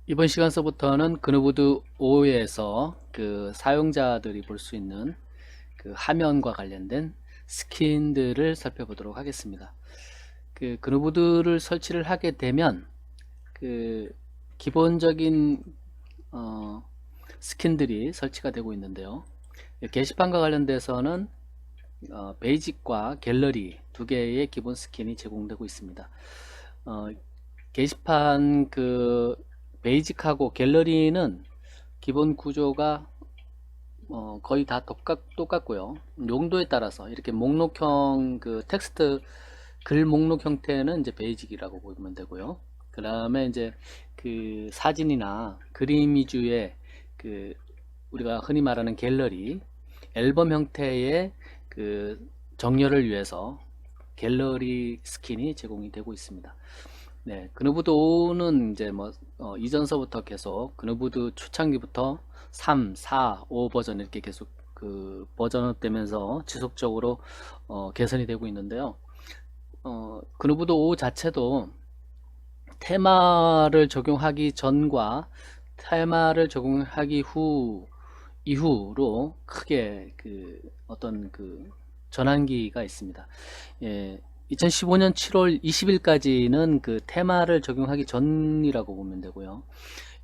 이번 시간서부터는 그누보드 5에서 그 사용자들이 볼 수 있는 그 화면과 관련된 스킨들을 살펴보도록 하겠습니다. 그 그누보드를 설치를 하게 되면 그 기본적인 스킨들이 설치가 되고 있는데요. 게시판과 관련돼서는 베이직과 갤러리 두 개의 기본 스킨이 제공되고 있습니다. 어, 게시판 그 베이직하고 갤러리는 기본 구조가 거의 다 똑같고요. 용도에 따라서 이렇게 목록형 그 텍스트 글 목록 형태는 이제 베이직이라고 보면 되고요. 그 다음에 이제 그 사진이나 그림 위주의 그 우리가 흔히 말하는 갤러리, 앨범 형태의 그 정렬을 위해서 갤러리 스킨이 제공이 되고 있습니다. 네, 그누보드 5는 이제 뭐 이전서부터 계속 그누보드 초창기부터 3, 4, 5 버전 이렇게 계속 그 버전업 되면서 지속적으로 개선이 되고 있는데요. 그누보드 5 자체도 테마를 적용하기 전과 테마를 적용하기 후 이후로 크게 그 어떤 그 전환기가 있습니다. 예, 2015년 7월 20일까지는 그 테마를 적용하기 전이라고 보면 되고요.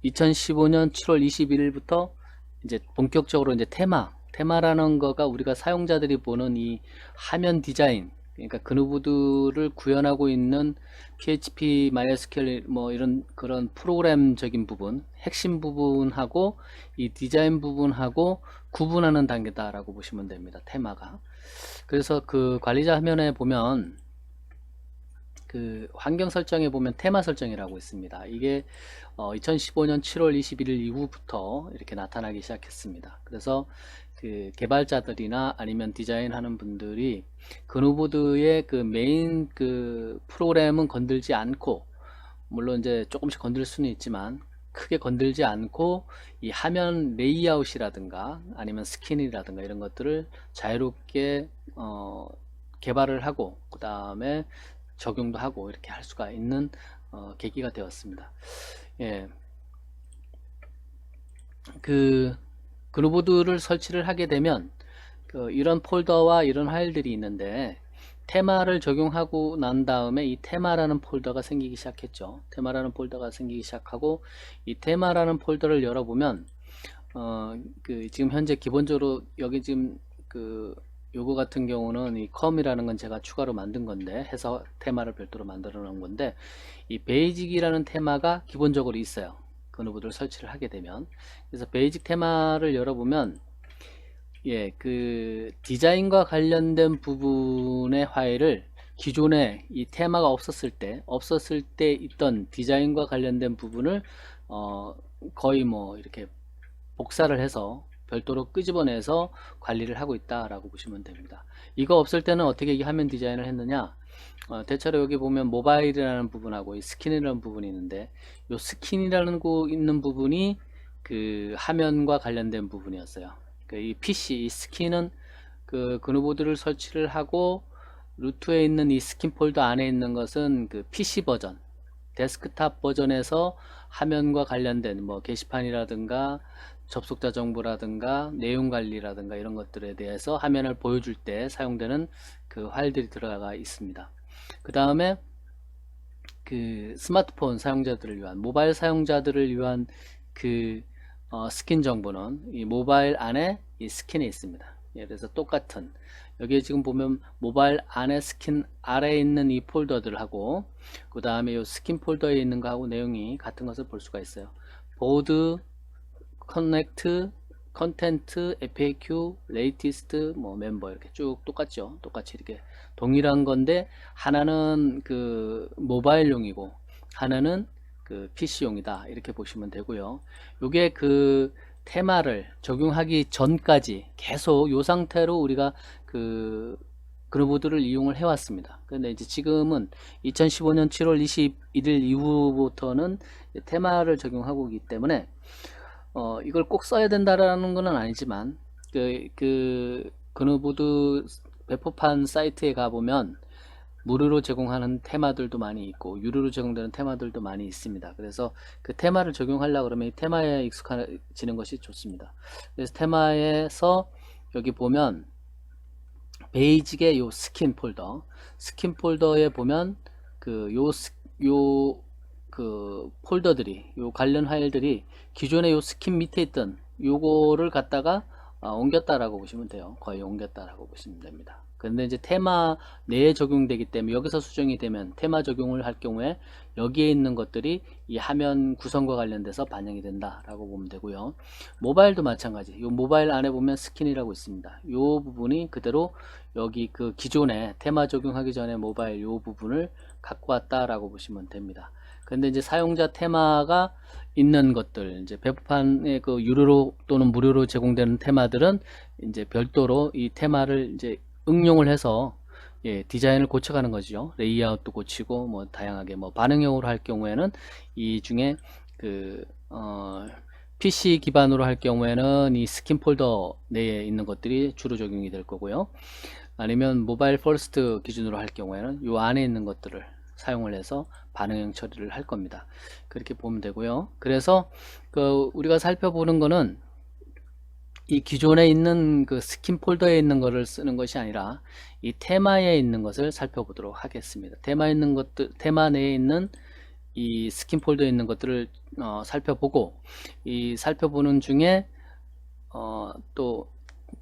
2015년 7월 21일부터 이제 본격적으로 이제 테마라는 거가 우리가 사용자들이 보는 이 화면 디자인, 그러니까 그누보드를 구현하고 있는 PHP, MySQL 뭐 이런 그런 프로그램적인 부분, 핵심 부분하고 이 디자인 부분하고 구분하는 단계다라고 보시면 됩니다. 테마가. 그래서 그 관리자 화면에 보면 그 환경 설정에 보면 테마 설정이라고 있습니다. 이게 2015년 7월 21일 이후부터 이렇게 나타나기 시작했습니다. 그래서 그 개발자들이나 아니면 디자인하는 분들이 그누보드의 그 메인 그 프로그램은 건들지 않고, 물론 이제 조금씩 건들 수는 있지만 크게 건들지 않고 이 화면 레이아웃이라든가 아니면 스킨이라든가 이런 것들을 자유롭게 개발을 하고 그 다음에 적용도 하고 이렇게 할 수가 있는 계기가 되었습니다. 예, 그 그누보드를 설치를 하게 되면 이런 폴더와 이런 파일들이 있는데 테마를 적용하고 난 다음에 이 테마라는 폴더가 생기기 시작했죠. 테마라는 폴더가 생기기 시작하고 이 테마라는 폴더를 열어보면 그 지금 현재 기본적으로 여기 지금 그 요거 같은 경우는 이 컴이라는 건 제가 추가로 만든 건데 해서 테마를 별도로 만들어 놓은 건데 이 베이직이라는 테마가 기본적으로 있어요. 그누보드를 설치를 하게 되면. 그래서 베이직 테마를 열어보면 예, 그 디자인과 관련된 부분의 파일을 기존에 이 테마가 없었을 때 있던 디자인과 관련된 부분을 어, 거의 뭐 이렇게 복사를 해서 별도로 끄집어내서 관리를 하고 있다라고 보시면 됩니다. 이거 없을 때는 어떻게 이 화면 디자인을 했느냐? 대체로 여기 보면 모바일이라는 부분하고 이 스킨이라는 부분이 있는데 이 스킨이라는 거 있는 부분이 그 화면과 관련된 부분이었어요. 이 PC, 이 스킨은 그 그누보드를 설치를 하고 루트에 있는 이 스킨 폴더 안에 있는 것은 그 PC 버전, 데스크탑 버전에서 화면과 관련된 뭐 게시판이라든가 접속자 정보라든가 내용 관리라든가 이런 것들에 대해서 화면을 보여줄 때 사용되는 그 파일들이 들어가 있습니다. 그 다음에 그 스마트폰 사용자들을 위한 모바일 사용자들을 위한 그 스킨 정보는 이 모바일 안에 이 스킨에 있습니다. 예를 들어서 똑같은 여기에 지금 보면 모바일 안에 스킨 아래에 있는 이 폴더들하고 그 다음에 이 스킨 폴더에 있는 거하고 내용이 같은 것을 볼 수가 있어요. 보드, 커넥트, 컨텐트, FAQ, 레이티스트, 뭐 멤버 이렇게 쭉 똑같죠. 똑같이 이렇게 동일한 건데 하나는 그 모바일용이고 하나는 그 PC용이다 이렇게 보시면 되고요. 요게 그 테마를 적용하기 전까지 계속 요 상태로 우리가 그 그누보드를 이용을 해왔습니다. 근데 이제 지금은 2015년 7월 21일 이후부터는 테마를 적용하고 있기 때문에 이걸 꼭 써야 된다라는 건 아니지만 그누보드 배포판 사이트에 가보면 무료로 제공하는 테마들도 많이 있고 유료로 제공되는 테마들도 많이 있습니다. 그래서 그 테마를 적용하려고 그러면 이 테마에 익숙해지는 것이 좋습니다. 그래서 테마에서 여기 보면 베이직의 요 스킨 폴더에 보면 그 폴더들이 요 관련 파일들이 기존의 요 스킨 밑에 있던 요거를 갖다가 옮겼다라고 보시면 돼요. 거의 옮겼다라고 보시면 됩니다. 근데 이제 테마 내에 적용되기 때문에 여기서 수정이 되면 테마 적용을 할 경우에 여기에 있는 것들이 이 화면 구성과 관련돼서 반영이 된다라고 보면 되고요. 모바일도 마찬가지. 요 모바일 안에 보면 스킨이라고 있습니다. 요 부분이 그대로 여기 그 기존에 테마 적용하기 전에 모바일 요 부분을 갖고 왔다라고 보시면 됩니다. 근데 이제 사용자 테마가 있는 것들, 이제 배포판에 그 유료로 또는 무료로 제공되는 테마들은 이제 별도로 이 테마를 이제 응용을 해서 디자인을 고쳐가는 거죠. 레이아웃도 고치고 뭐 다양하게 뭐 반응형으로 할 경우에는 이 중에 그 PC 기반으로 할 경우에는 이 스킨 폴더 내에 있는 것들이 주로 적용이 될 거고요. 아니면 모바일 퍼스트 기준으로 할 경우에는 이 안에 있는 것들을 사용을 해서 반응형 처리를 할 겁니다. 그렇게 보면 되고요. 그래서 그 우리가 살펴보는 거는 이 기존에 있는 그 스킨 폴더에 있는 것을 쓰는 것이 아니라 이 테마에 있는 것을 살펴보도록 하겠습니다. 테마 내에 있는 이 스킨 폴더에 있는 것들을 살펴보고 이 살펴보는 중에 또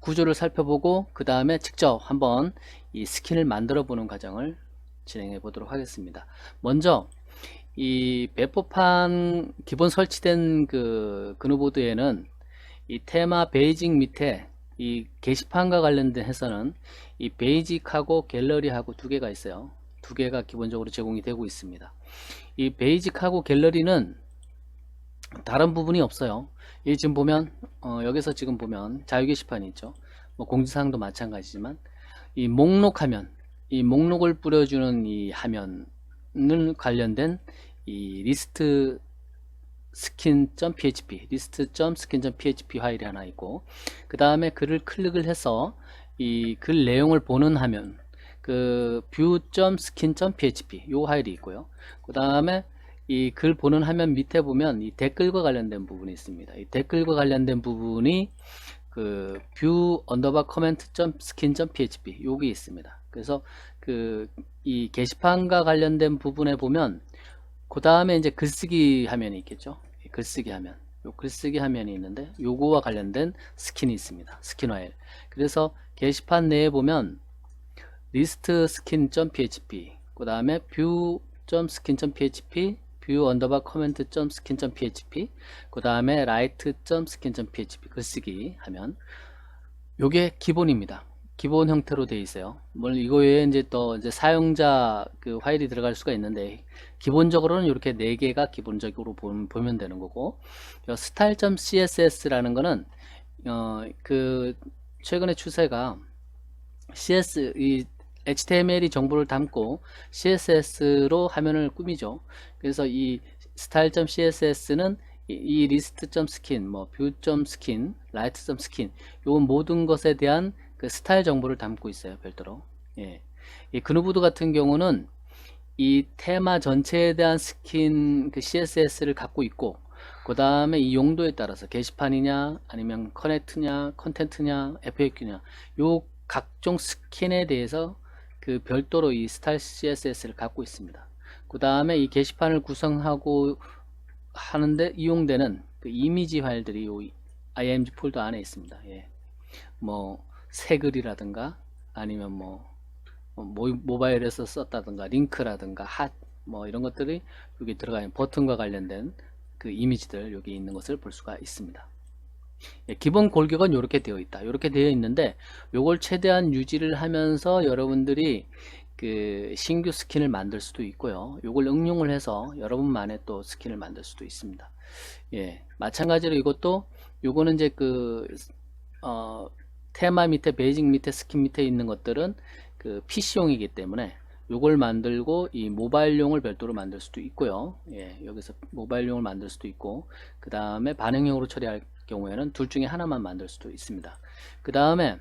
구조를 살펴보고 그 다음에 직접 한번 이 스킨을 만들어 보는 과정을 진행해 보도록 하겠습니다. 먼저 이 배포판 기본 설치된 그 그누보드에는 이 테마 베이직 밑에 이 게시판과 관련된 해서는 이 베이직하고 갤러리하고 두 개가 있어요. 두 개가 기본적으로 제공이 되고 있습니다. 이 베이직하고 갤러리는 다른 부분이 없어요. 이 지금 보면 여기서 지금 보면 자유 게시판이 있죠. 뭐 공지사항도 마찬가지지만 이 목록화면, 이 목록을 뿌려주는 이 화면을 관련된 이 리스트 skin.php list.skin.php 파일이 하나 있고 그 다음에 글을 클릭을 해서 이 글 내용을 보는 화면 그 view.skin.php 요 파일이 있고요. 그 다음에 이 글 보는 화면 밑에 보면 이 댓글과 관련된 부분이 있습니다. 이 댓글과 관련된 부분이 그 view comment.skin.php 여기 있습니다. 그래서 그 이 게시판과 관련된 부분에 보면 그 다음에 이제 글쓰기 화면이 있겠죠. 글쓰기 화면, 요 글쓰기 화면이 있는데 요거와 관련된 스킨이 있습니다. 스킨 파일. 그래서 게시판 내에 보면 list skin.php, 그 다음에 view.skin.php, view_comment.skin.php, 그 다음에 write.skin.php 글쓰기 화면. 요게 기본입니다. 기본 형태로 되어 있어요. 물론 이거 외에 이제 또 이제 사용자 그 파일이 들어갈 수가 있는데 기본적으로는 이렇게 네 개가 기본적으로 보면 되는 거고, style.css라는 거는 그 최근의 추세가 이 HTML이 정보를 담고 CSS로 화면을 꾸미죠. 그래서 이 style.css는 이 list.skin, 뭐 view.skin, write.skin 요 모든 것에 대한 그 스타일 정보를 담고 있어요. 별도로. 예. 이 그누보드 같은 경우는 이 테마 전체에 대한 스킨 그 CSS를 갖고 있고 그 다음에 이 용도에 따라서 게시판이냐 아니면 커넥트냐 컨텐트냐 FAQ냐 요 각종 스킨에 대해서 그 별도로 이 스타일 CSS를 갖고 있습니다. 그 다음에 이 게시판을 구성하고 하는데 이용되는 그 이미지 파일들이 요 img 폴더 안에 있습니다. 예. 뭐 새 글이라든가 아니면 뭐 모바일에서 썼다든가 링크라든가 뭐 이런 것들이 여기 들어가 있는 버튼과 관련된 그 이미지들 여기 있는 것을 볼 수가 있습니다. 예, 기본 골격은 이렇게 되어 있다. 이렇게 되어 있는데 요걸 최대한 유지를 하면서 여러분들이 그 신규 스킨을 만들 수도 있고요. 요걸 응용을 해서 여러분만의 또 스킨을 만들 수도 있습니다. 예, 마찬가지로 이것도 요거는 이제 그 테마 밑에 베이직 밑에 스킨 밑에 있는 것들은 그 PC용이기 때문에 요걸 만들고 이 모바일용을 별도로 만들 수도 있고요. 예, 여기서 모바일용을 만들 수도 있고 그 다음에 반응형으로 처리할 경우에는 둘 중에 하나만 만들 수도 있습니다. 그 다음에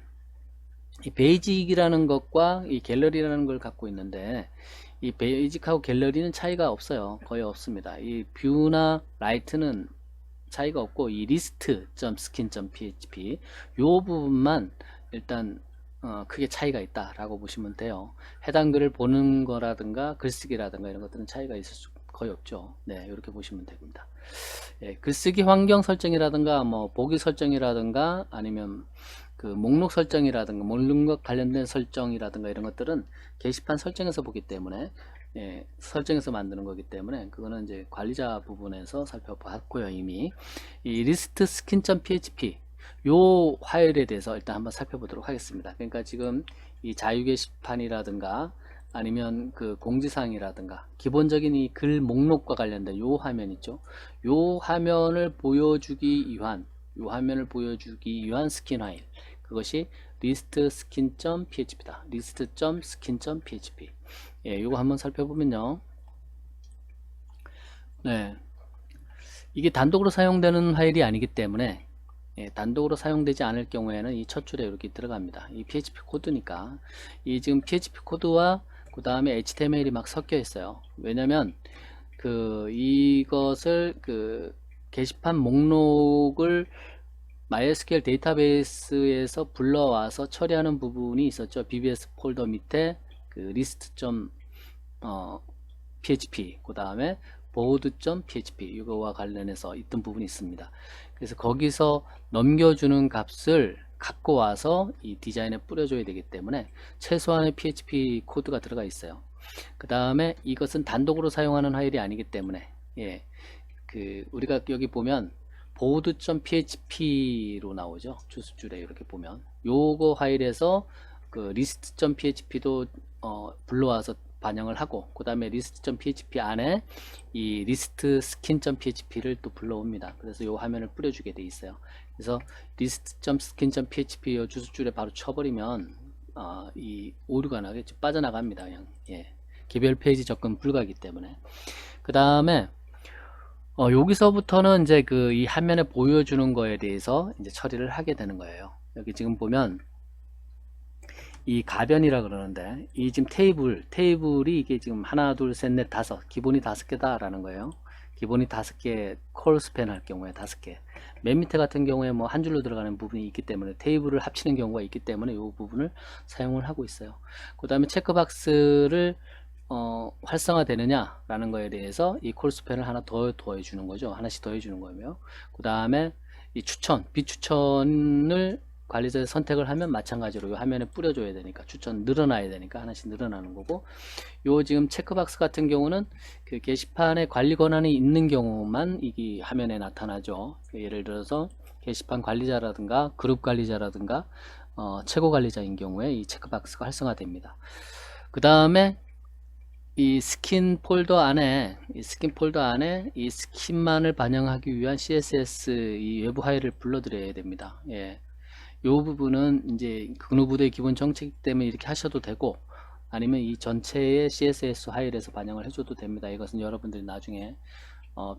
이 베이직이라는 것과 이 갤러리라는 걸 갖고 있는데, 이 베이직하고 갤러리는 차이가 없어요. 거의 없습니다. 이 뷰나 라이트는 차이가 없고, 이 list.skin.php 요 부분만 일단 크게 차이가 있다라고 보시면 돼요. 해당 글을 보는 거라든가 글쓰기라든가 이런 것들은 차이가 있을 수 거의 없죠. 네, 이렇게 보시면 됩니다. 예, 글쓰기 환경 설정이라든가 뭐 보기 설정이라든가 아니면 그 목록 설정이라든가 목록과 관련된 설정이라든가 이런 것들은 게시판 설정에서 보기 때문에, 예, 설정해서 만드는 거기 때문에 그거는 이제 관리자 부분에서 살펴봤고요. 이미 이 리스트 스킨.php 요 파일에 대해서 일단 한번 살펴보도록 하겠습니다. 그러니까 지금 이 자유 게시판이라든가 아니면 그 공지사항이라든가 기본적인 이 글 목록과 관련된 요 화면 있죠. 요 화면을 보여주기 위한 스킨 파일, 그것이 list.skin.php다. list.skin.php. 예, 요거 한번 살펴보면요. 네. 이게 단독으로 사용되는 파일이 아니기 때문에, 예, 단독으로 사용되지 않을 경우에는 이 첫 줄에 이렇게 들어갑니다. 이 PHP 코드니까. 이 지금 PHP 코드와 그 다음에 HTML이 막 섞여 있어요. 왜냐면 이것을 게시판 목록을 MySQL 데이터베이스에서 불러와서 처리하는 부분이 있었죠. BBS 폴더 밑에 list.php, 그 다음에 board.php 이거와 관련해서 있던 부분이 있습니다. 그래서 거기서 넘겨주는 값을 갖고 와서 이 디자인에 뿌려줘야 되기 때문에 최소한의 PHP 코드가 들어가 있어요. 그 다음에 이것은 단독으로 사용하는 파일이 아니기 때문에, 예, 우리가 여기 보면 board.php로 나오죠. 주소줄에 이렇게 보면 요거 파일에서 list.php도 불러와서 반영을 하고, 그 다음에 list.php 안에 이 list skin.php를 또 불러옵니다. 그래서 요 화면을 뿌려주게 돼 있어요. 그래서 list.skin.php 요 주소줄에 바로 쳐버리면 이 오류가 나겠죠. 빠져나갑니다. 그냥, 예, 개별 페이지 접근 불가이기 때문에. 그 다음에 여기서부터는 이제 이 화면에 보여주는 거에 대해서 이제 처리를 하게 되는 거예요. 여기 지금 보면 이 가변이라 그러는데, 이 지금 테이블이 이게 지금 하나, 둘, 셋, 넷, 다섯, 기본이 5개다 라는 거예요. 기본이 5개, 콜 스팬 할 경우에 5개. 맨 밑에 같은 경우에 뭐 한 줄로 들어가는 부분이 있기 때문에 테이블을 합치는 경우가 있기 때문에 이 부분을 사용을 하고 있어요. 그 다음에 체크박스를 활성화 되느냐 라는 거에 대해서 이 콜 스팬을 하나 더 더해 주는 거죠. 하나씩 더해 주는 거며, 그 다음에 이 비추천을 관리자의 선택을 하면 마찬가지로 이 화면에 뿌려줘야 되니까, 추천 늘어나야 되니까 하나씩 늘어나는 거고, 요 지금 체크박스 같은 경우는 게시판에 관리 권한이 있는 경우만 이 화면에 나타나죠. 예를 들어서 게시판 관리자라든가 그룹 관리자라든가 최고 관리자인 경우에 이 체크박스가 활성화됩니다. 그 다음에 이 스킨 폴더 안에 이 스킨만을 반영하기 위한 CSS 이 외부 파일을 불러드려야 됩니다. 예. 요 부분은 이제 근후부대의 기본 정책 때문에 이렇게 하셔도 되고, 아니면 이 전체의 CSS 파일에서 반영을 해줘도 됩니다. 이것은 여러분들이 나중에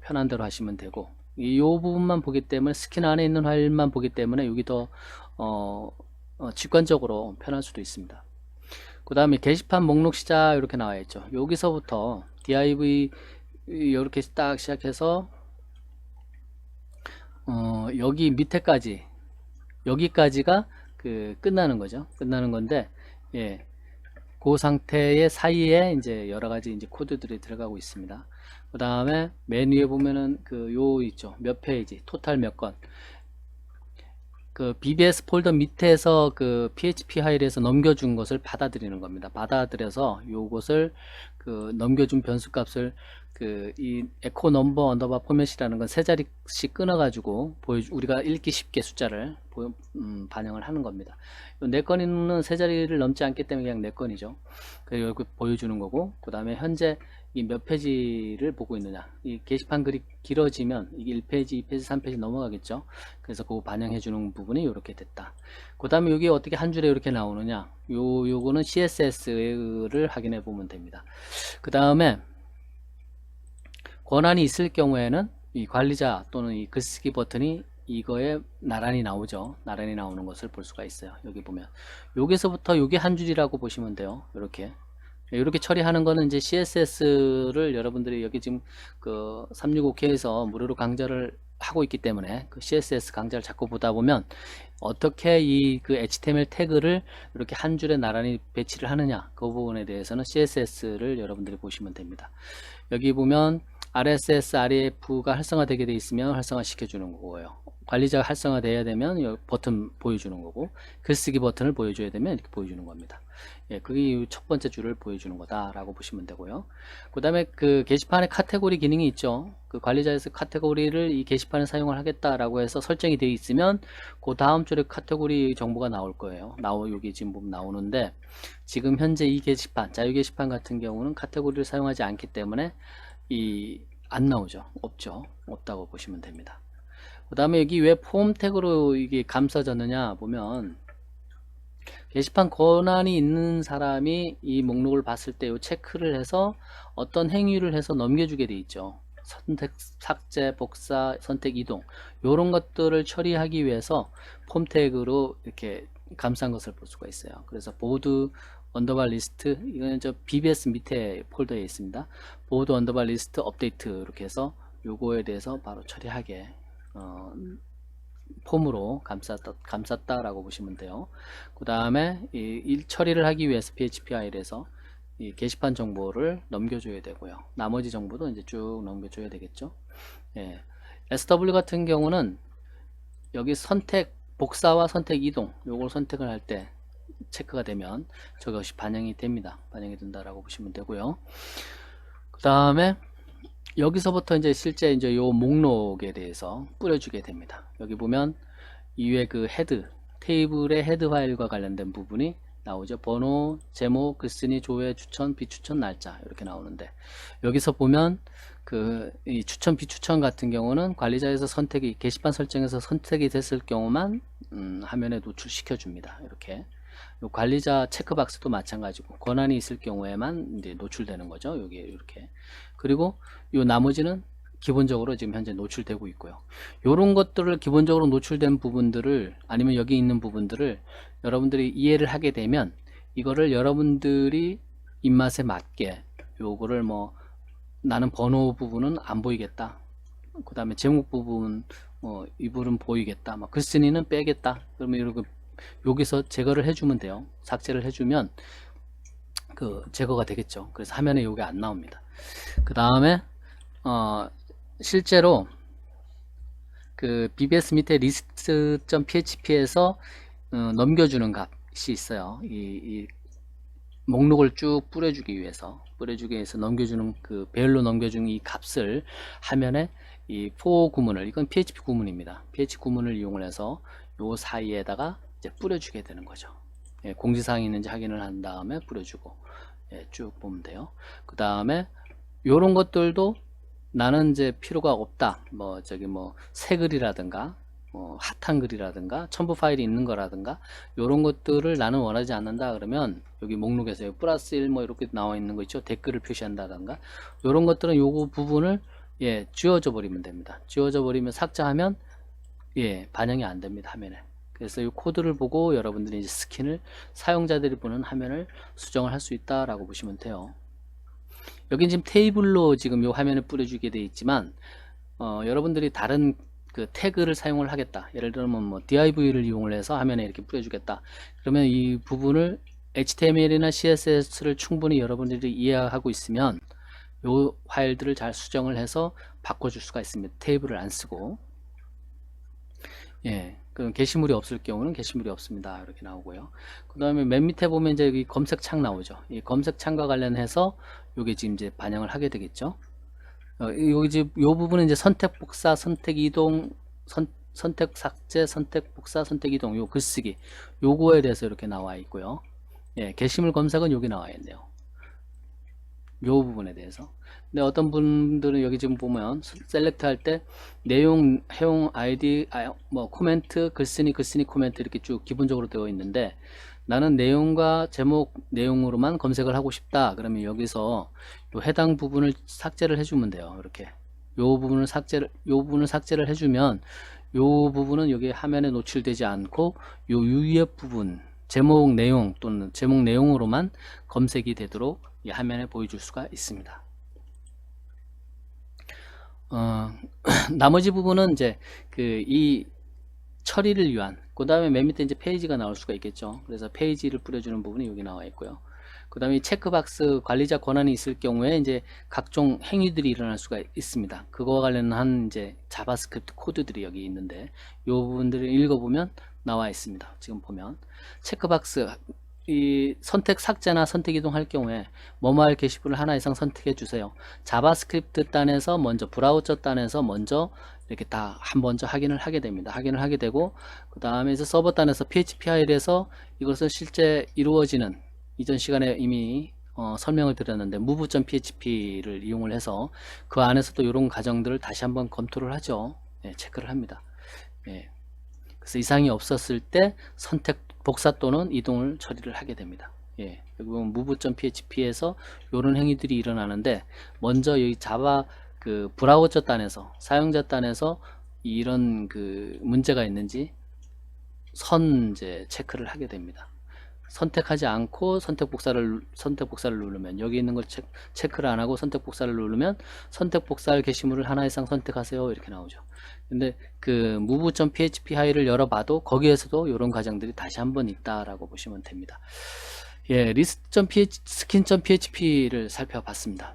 편한 대로 하시면 되고, 요 부분만 보기 때문에, 스킨 안에 있는 파일만 보기 때문에 여기 더 직관적으로 편할 수도 있습니다. 그 다음에 게시판 목록 시작 이렇게 나와 있죠. 여기서부터 div 이렇게 딱 시작해서 여기 밑에까지, 여기까지가 끝나는 거죠. 끝나는 건데, 예, 그 상태의 사이에 이제 여러 가지 이제 코드들이 들어가고 있습니다. 그 다음에 맨 위에 보면은 요 있죠. 몇 페이지, 토탈 몇 건. BBS 폴더 밑에서 PHP 파일에서 넘겨준 것을 받아들이는 겁니다. 받아들여서 요것을 넘겨준 변수 값을 이 에코 넘버 언더바 포맷이라는 건 세 자리씩 끊어가지고 우리가 읽기 쉽게 숫자를 반영을 하는 겁니다. 네 건은 세 자리를 넘지 않기 때문에 그냥 네 건이죠. 그리고 여기 보여주는 거고, 그 다음에 현재 이 몇 페이지를 보고 있느냐. 이 게시판 글이 길어지면 이게 1페이지, 2페이지, 3페이지 넘어가겠죠. 그래서 그거 반영해 주는 부분이 이렇게 됐다. 그 다음에 여기 어떻게 한 줄에 이렇게 나오느냐. 요거는 CSS를 확인해 보면 됩니다. 그 다음에 권한이 있을 경우에는 이 관리자 또는 이 글쓰기 버튼이 이거에 나란히 나오죠. 나란히 나오는 것을 볼 수가 있어요. 여기 보면 여기서부터 여기 한 줄이라고 보시면 돼요. 이렇게 처리하는 거는 이제 CSS를 여러분들이 여기 지금 그 365K에서 무료로 강좌를 하고 있기 때문에 그 CSS 강좌를 자꾸 보다 보면 어떻게 이 그 HTML 태그를 이렇게 한 줄에 나란히 배치를 하느냐, 그 부분에 대해서는 CSS를 여러분들이 보시면 됩니다. 여기 보면 RSS, REF가 활성화되게 돼 있으면 활성화 시켜주는 거고요. 관리자가 활성화돼야 되면 이 버튼 보여주는 거고, 글쓰기 버튼을 보여줘야 되면 이렇게 보여주는 겁니다. 예, 그게 첫 번째 줄을 보여주는 거다라고 보시면 되고요. 그 다음에 그 게시판에 카테고리 기능이 있죠. 그 관리자에서 카테고리를 이 게시판에 사용을 하겠다라고 해서 설정이 되어 있으면 그 다음 줄에 카테고리 정보가 나올 거예요. 여기 지금 보면 나오는데, 지금 현재 이 게시판, 자유 게시판 같은 경우는 카테고리를 사용하지 않기 때문에 안 나오죠. 없다고 보시면 됩니다. 그 다음에 여기 왜 폼 태그로 이게 감싸졌느냐 보면, 게시판 권한이 있는 사람이 이 목록을 봤을 때 이 체크를 해서 어떤 행위를 해서 넘겨주게 돼 있죠. 선택, 삭제, 복사, 선택, 이동, 이런 것들을 처리하기 위해서 폼 태그로 이렇게 감싼 것을 볼 수가 있어요. 그래서 보드 언더바 리스트, 이거는 저 BBS 밑에 폴더에 있습니다. 보드 언더바 리스트 업데이트, 이렇게 해서 요거에 대해서 바로 처리하게 폼으로 감쌌다라고 보시면 돼요. 그 다음에 일 처리를 하기 위해서 PHPI에서 이 게시판 정보를 넘겨줘야 되고요. 나머지 정보도 이제 쭉 넘겨줘야 되겠죠. 예. SW 같은 경우는 여기 선택 복사와 선택 이동, 요걸 선택을 할 때 체크가 되면 저것이 반영이 됩니다. 반영이 된다라고 보시면 되고요. 그 다음에 여기서부터 이제 실제 이제 요 목록에 대해서 뿌려주게 됩니다. 여기 보면 이외 그 헤드, 테이블의 헤드 파일과 관련된 부분이 나오죠. 번호, 제목, 글쓴이, 조회, 추천, 비추천, 날짜, 이렇게 나오는데, 여기서 보면 이 추천, 비추천 같은 경우는 관리자에서 선택이, 게시판 설정에서 선택이 됐을 경우만 화면에 노출시켜 줍니다. 이렇게. 요 관리자 체크박스도 마찬가지고, 권한이 있을 경우에만 이제 노출되는 거죠. 여기 이렇게. 그리고 요 나머지는 기본적으로 지금 현재 노출되고 있고요. 요런 것들을 기본적으로 노출된 부분들을, 아니면 여기 있는 부분들을 여러분들이 이해를 하게 되면, 이거를 여러분들이 입맛에 맞게, 요거를 뭐 나는 번호 부분은 안 보이겠다, 그 다음에 제목 부분 이 부분 보이겠다, 막 글쓴이는 빼겠다, 그러면 이렇게 여기서 제거를 해주면 돼요. 삭제를 해주면 그 제거가 되겠죠. 그래서 화면에 요게 안 나옵니다. 그 다음에 실제로 그 BBS 밑에 list.php에서 넘겨주는 값이 있어요. 이 목록을 쭉 뿌려주기 위해서 넘겨주는 그 배열로 넘겨주는 이 값을 화면에 이 for 구문을, 이건 PHP 구문입니다. PHP 구문을 이용을 해서 요 사이에다가 이제 뿌려주게 되는 거죠. 예, 공지사항이 있는지 확인을 한 다음에 뿌려주고, 예, 쭉 보면 돼요. 그 다음에 요런 것들도 나는 이제 필요가 없다, 새 글이라든가 핫한 글이라든가 첨부 파일이 있는 거라든가 요런 것들을 나는 원하지 않는다 그러면, 여기 목록에서 플러스 1 이렇게 나와 있는 거 있죠. 댓글을 표시한다든가 요런 것들은 요거 부분을 지워져 버리면 됩니다. 지워져 버리면, 삭제하면 반영이 안 됩니다, 화면에. 그래서 이 코드를 보고 여러분들이 이제 스킨을, 사용자들이 보는 화면을 수정을 할 수 있다라고 보시면 돼요. 여긴 지금 테이블로 지금 이 화면에 뿌려주게 되어 있지만, 여러분들이 다른 그 태그를 사용을 하겠다, 예를 들면 뭐 div를 이용을 해서 화면에 이렇게 뿌려주겠다, 그러면 이 부분을 HTML이나 CSS를 충분히 여러분들이 이해하고 있으면 이 파일들을 잘 수정을 해서 바꿔줄 수가 있습니다. 테이블을 안 쓰고. 그럼 게시물이 없을 경우는 게시물이 없습니다, 이렇게 나오고요. 그 다음에 맨 밑에 보면 이제 여기 검색창 나오죠. 이 검색창과 관련해서 요게 지금 이제 반영을 하게 되겠죠. 여기 지금 요 부분은 이제 선택 복사, 선택 이동, 선택 삭제, 선택 복사, 선택 이동, 요 글쓰기, 요거에 대해서 이렇게 나와 있고요. 게시물 검색은 여기 나와 있네요. 요 부분에 대해서. 근데 어떤 분들은 여기 지금 보면 셀렉트 할 때 내용, 해용, 아이디, 코멘트, 글쓴이, 코멘트 이렇게 쭉 기본적으로 되어 있는데, 나는 내용과 제목, 내용으로만 검색을 하고 싶다 그러면 여기서 요 해당 부분을 삭제를 해주면 돼요. 이렇게 요 부분을 삭제를 해주면 요 부분은 여기 화면에 노출되지 않고 요 위에 부분 제목 내용 또는 제목 내용으로만 검색이 되도록 이 화면에 보여줄 수가 있습니다. 나머지 부분은 이제 이 처리를 위한, 그 다음에 맨 밑에 이제 페이지가 나올 수가 있겠죠. 그래서 페이지를 뿌려주는 부분이 여기 나와 있고요. 그 다음에 체크박스 관리자 권한이 있을 경우에 이제 각종 행위들이 일어날 수가 있습니다. 그거와 관련한 이제 자바스크립트 코드들이 여기 있는데 이 부분들을 읽어보면 나와 있습니다. 지금 보면 체크박스 이 선택 삭제나 선택 이동할 경우에 뭐뭐할 게시물을 하나 이상 선택해 주세요. 자바스크립트 단에서 먼저 브라우저 단에서 먼저 이렇게 다 먼저 확인을 하게 됩니다. 확인을 하게 되고 그 다음에 이제 서버 단에서 PHP 파일에서 이것은 실제 이루어지는 이전 시간에 이미 설명을 드렸는데 move.php를 이용을 해서 그 안에서도 이런 과정들을 다시 한번 검토를 하죠. 예, 체크를 합니다. 예. 그래서 이상이 없었을 때 선택 복사 또는 이동을 처리를 하게 됩니다. 예, 여기 보면 move.php에서 이런 행위들이 일어나는데 먼저 여기 자바 브라우저 단에서 사용자 단에서 이런 문제가 있는지 이제 체크를 하게 됩니다. 선택하지 않고 선택 복사를 누르면 여기 있는 걸 체크를 안 하고 선택 복사를 누르면 선택 복사할 게시물을 하나 이상 선택하세요 이렇게 나오죠. 근데 move.php 파일을 열어봐도 거기에서도 이런 과정들이 다시 한번 있다라고 보시면 됩니다. 예, list.skin.php를 살펴봤습니다.